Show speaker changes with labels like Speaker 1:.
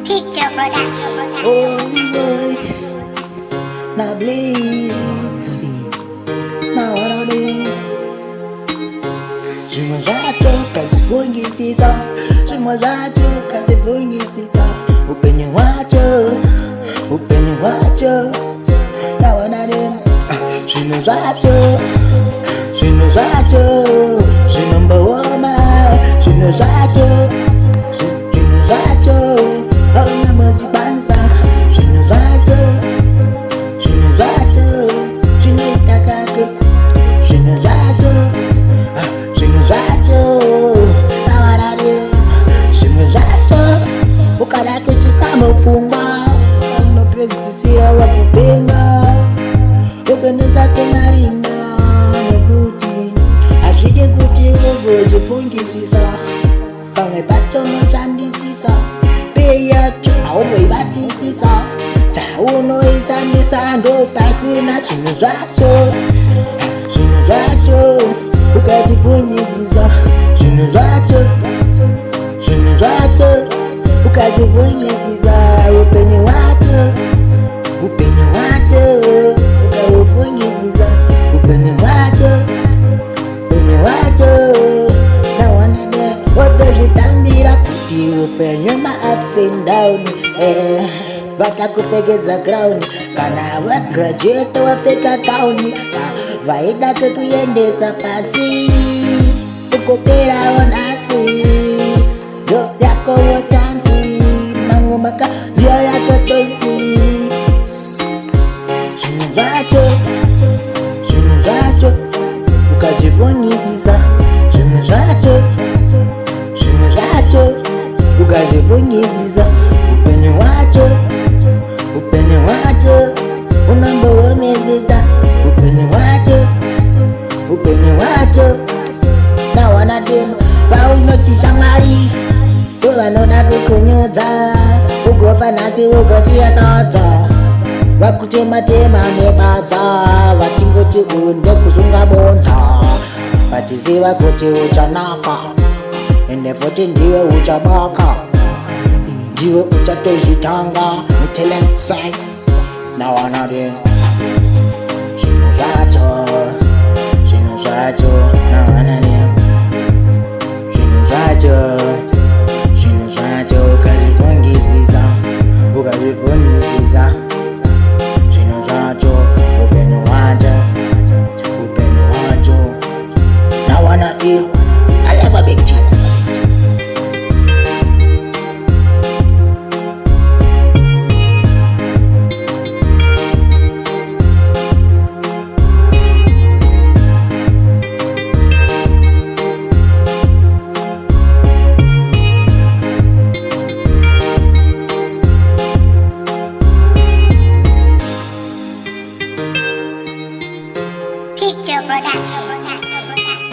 Speaker 1: Picture Production.
Speaker 2: Holy boy, na blitz, na hora de zimezatoka zifungisisa, zimezatoka zifungisisa, upenye wacho na hora de zimezatoka zinambawoma zimezatoka hauna mazibanza zinazato zinitakake zinazato na warare zinazato ukadake chisama ufunga unopezitisia wakupenga ukeneza kumaringa nekuti azvide kuti ugozifungisisa pamwe patonoshandisisa yacho aunoibatisisa chaunoishandisa ndo pasina zvinhu zvacho ukachifunyisisa zvinhu zvacho ukachifunyisisa upenyu wacho ukaufunyisisa upenyu wacho nawanene wotozvitambira kuti upenyu ma-ups and down vakakupfekedza crown kana vagraduate wapfeka kauni vaida kekuendesa pasi ukoperawo nhasi ndo yakowo chansi mangomaka ndiyo yako choisi zvinhu zvacho ukazvifunyisisa zvinhu zvacho ukazvifunyisisa upenyu wacho unomboomesesa upenyu wacho nawana demo vaunotisha mwari vanoda kukunyudza ugofa nhasi ugosiya sadza vakutema nebadza vachingoti uyu ndekuzunga bonza vatiziva kuti uchanaka ende futi ndiwe uchabaka ndiwe uchatozvitanga mitelemsai nawanade zvinhu zvacho nawanade zvinhu zvacho ukazvifungisisa zvinhu zvacho upenyu wacho nawanade alevabekti
Speaker 1: Picture Production.